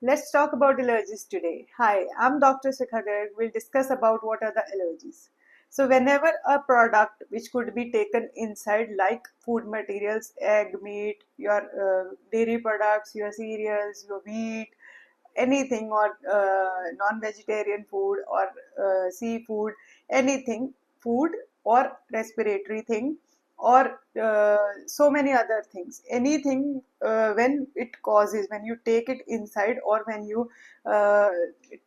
Let's talk about allergies today. Hi, I'm Dr. Shikha Garg. We'll discuss about what are the allergies. So whenever a product which could be taken inside like food materials, egg, meat, your dairy products, your cereals, your wheat, anything or non-vegetarian food or seafood, anything, food or respiratory thing or so many other things, anything when it causes, when you take it inside or when you uh,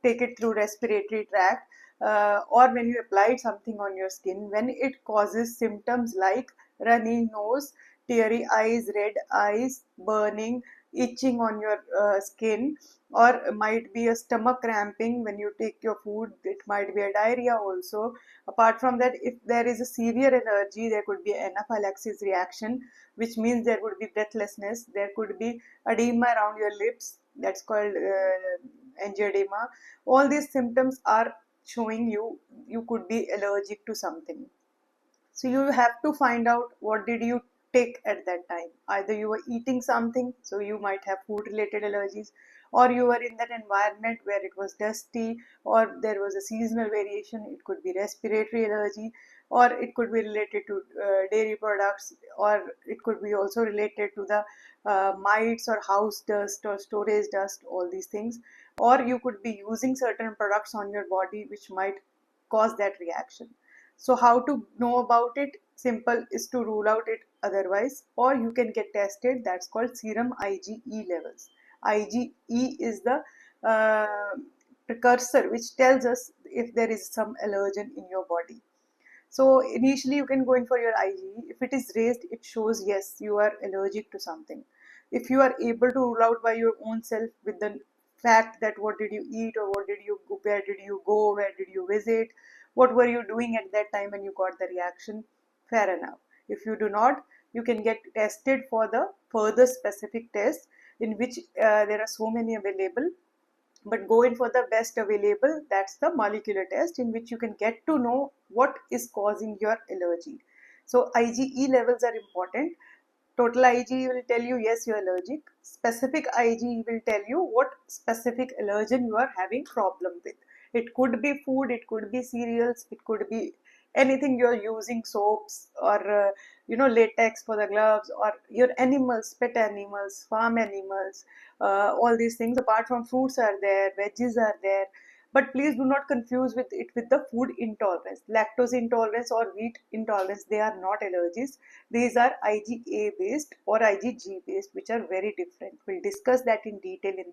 take it through respiratory tract or when you apply something on your skin, when it causes symptoms like runny nose, teary eyes, red eyes, burning, itching on your skin, or might be a stomach cramping when you take your food. It might be a diarrhea also. Apart from that, if there is a severe allergy, there could be anaphylaxis reaction, which means there would be breathlessness. There could be edema around your lips, that's called angioedema. All these symptoms are showing you could be allergic to something. So you have to find out what did you take at that time. Either you were eating something, so you might have food related allergies, or you were in that environment where it was dusty, or there was a seasonal variation. It could be respiratory allergy, or it could be related to dairy products, or it could be also related to the mites or house dust or storage dust, all these things. Or you could be using certain products on your body which might cause that reaction. So how to know about it? Simple is to rule out it otherwise, or you can get tested. That's called serum IgE levels. IgE is the precursor which tells us if there is some allergen in your body. So initially you can go in for your IgE. If it is raised, it shows yes, you are allergic to something. If you are able to rule out by your own self with the fact that what did you eat or what did you where did you go, where did you visit, what were you doing at that time when you got the reaction, fair enough. If you do not, you can get tested for the further specific tests, in which there are so many available, but go in for the best available. That's the molecular test, in which you can get to know what is causing your allergy. So IgE levels are important. Total IgE will tell you yes, you're allergic. Specific IgE will tell you what specific allergen you are having problem with. It could be food, it could be cereals, it could be anything you're using, soaps or latex for the gloves, or your animals, pet animals, farm animals, all these things. Apart from fruits are there, veggies are there, but please do not confuse with it with the food intolerance. Lactose intolerance or wheat intolerance, they are not allergies. These are IgA based or IgG based, which are very different. We'll discuss that in detail in